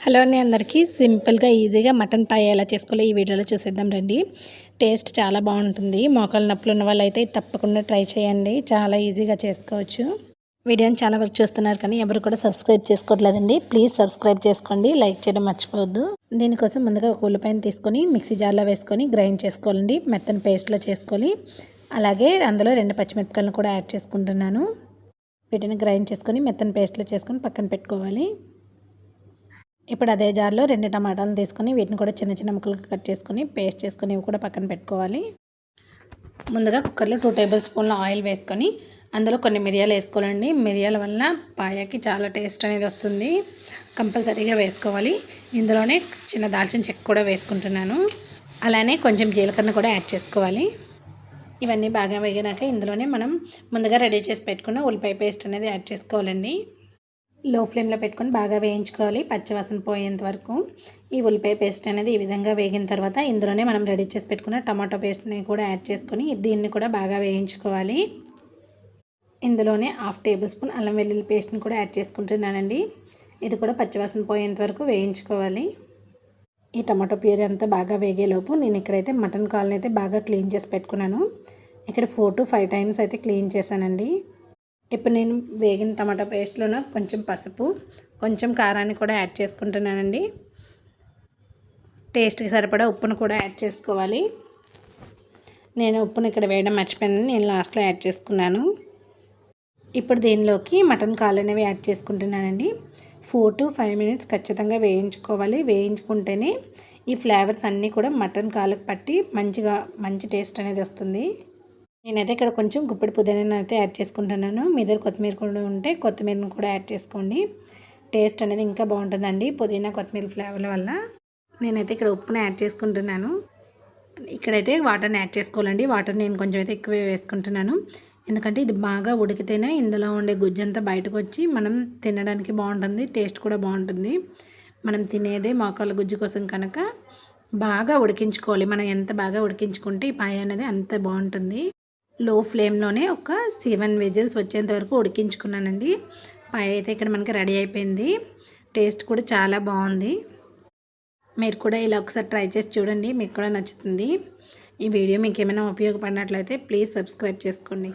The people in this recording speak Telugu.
హలో అండి అందరికీ సింపుల్గా ఈజీగా మటన్ పాయ ఎలా చేసుకోవాలో ఈ వీడియోలో చూసేద్దాం రండి. టేస్ట్ చాలా బాగుంటుంది. మోకాళ్ళ నొప్పులు ఉన్న వాళ్ళైతే తప్పకుండా ట్రై చేయండి. చాలా ఈజీగా చేసుకోవచ్చు. వీడియోని చాలా వరకు చూస్తున్నారు కానీ ఎవరు కూడా సబ్స్క్రైబ్ చేసుకోవట్లేదండి. ప్లీజ్ సబ్స్క్రైబ్ చేసుకోండి, లైక్ చేయడం మర్చిపోవద్దు. దీనికోసం ముందుగా ఒక ఉల్లిపాయను తీసుకొని మిక్సీ జార్లో వేసుకొని గ్రైండ్ చేసుకోవాలండి. మెత్తని పేస్ట్లో చేసుకోవాలి. అలాగే అందులో 2 పచ్చిమిరపకాయలను కూడా యాడ్ చేసుకుంటున్నాను. వీటిని గ్రైండ్ చేసుకొని మెత్తని పేస్ట్లో చేసుకొని పక్కన పెట్టుకోవాలి. ఇప్పుడు అదే జార్లో 2 టమాటాలను తీసుకొని వీటిని కూడా చిన్న చిన్న ముక్కలుగా కట్ చేసుకొని పేస్ట్ చేసుకొని ఇవి కూడా పక్కన పెట్టుకోవాలి. ముందుగా కుక్కర్లో 2 టేబుల్ స్పూన్ల ఆయిల్ వేసుకొని అందులో కొన్ని మిరియాలు వేసుకోవాలండి. మిరియాల వల్ల పాయకి చాలా టేస్ట్ అనేది వస్తుంది. కంపల్సరీగా వేసుకోవాలి. ఇందులోనే చిన్న దాల్చిన చెక్క కూడా వేసుకుంటున్నాను. అలానే కొంచెం జీలకర్ర కూడా యాడ్ చేసుకోవాలి. ఇవన్నీ బాగా వేగినాక ఇందులోనే మనం ముందుగా రెడీ చేసి పెట్టుకున్న ఉల్లిపాయ పేస్ట్ అనేది యాడ్ చేసుకోవాలండి. లో ఫ్లేమ్లో పెట్టుకొని బాగా వేయించుకోవాలి, పచ్చివాసన పోయేంత వరకు. ఈ ఉల్లిపాయ పేస్ట్ అనేది ఈ విధంగా వేగిన తర్వాత ఇందులోనే మనం రెడీ చేసి పెట్టుకున్న టమాటో పేస్ట్ని కూడా యాడ్ చేసుకొని దీన్ని కూడా బాగా వేయించుకోవాలి. ఇందులోనే 1/2 టేబుల్ స్పూన్ అల్లం వెల్లుల్లి పేస్ట్ని కూడా యాడ్ చేసుకుంటున్నానండి. ఇది కూడా పచ్చివాసన పోయేంత వరకు వేయించుకోవాలి. ఈ టమాటో ప్యూరీ అంతా బాగా వేగేలోపు నేను ఇక్కడైతే మటన్ కాల్ని అయితే బాగా క్లీన్ చేసి పెట్టుకున్నాను. ఇక్కడ 4 to 5 టైమ్స్ అయితే క్లీన్ చేశానండి. ఇప్పుడు నేను వేగిన టమాటా పేస్ట్లోనే కొంచెం పసుపు, కొంచెం కారాన్ని కూడా యాడ్ చేసుకుంటున్నానండి. టేస్ట్కి సరిపడా ఉప్పును కూడా యాడ్ చేసుకోవాలి. నేను ఉప్పును ఇక్కడ వేయడం మర్చిపోయాను, నేను లాస్ట్లో యాడ్ చేసుకున్నాను. ఇప్పుడు దీనిలోకి మటన్ కాళ్ళు అనేవి యాడ్ చేసుకుంటున్నానండి. 4 to 5 మినిట్స్ ఖచ్చితంగా వేయించుకోవాలి. వేయించుకుంటేనే ఈ ఫ్లేవర్స్ అన్నీ కూడా మటన్ కాళ్ళకు పట్టి మంచి టేస్ట్ అనేది వస్తుంది. నేనైతే ఇక్కడ కొంచెం గుప్పెడు పుదీనాను అయితే యాడ్ చేసుకుంటున్నాను. మీ దగ్గర కొత్తిమీర కూడా ఉంటే కొత్తిమీరను కూడా యాడ్ చేసుకోండి. టేస్ట్ అనేది ఇంకా బాగుంటుందండి పుదీనా కొత్తిమీర ఫ్లేవర్ల వల్ల. నేనైతే ఇక్కడ ఉప్పుని యాడ్ చేసుకుంటున్నాను. ఇక్కడైతే వాటర్ని యాడ్ చేసుకోవాలండి. వాటర్ నేను కొంచెం అయితే ఎక్కువే వేసుకుంటున్నాను. ఎందుకంటే ఇది బాగా ఉడికితేనే ఇందులో ఉండే గుజ్జంతా బయటకు వచ్చి మనం తినడానికి బాగుంటుంది, టేస్ట్ కూడా బాగుంటుంది. మనం తినేదే మోకాళ్ళ గుజ్జు కోసం కనుక బాగా ఉడికించుకోవాలి. మనం ఎంత బాగా ఉడికించుకుంటే ఈ పాయ అనేది అంత బాగుంటుంది. లో ఫ్లేమ్లోనే ఒక 7 విజిల్స్ వచ్చేంత వరకు ఉడికించుకున్నానండి. పాయ అయితే ఇక్కడ మనకి రెడీ అయిపోయింది. టేస్ట్ కూడా చాలా బాగుంది. మీరు కూడా ఇలా ఒకసారి ట్రై చేసి చూడండి, మీకు కూడా నచ్చుతుంది. ఈ వీడియో మీకు ఏమైనా ఉపయోగపడినట్లయితే ప్లీజ్ సబ్స్క్రైబ్ చేసుకోండి.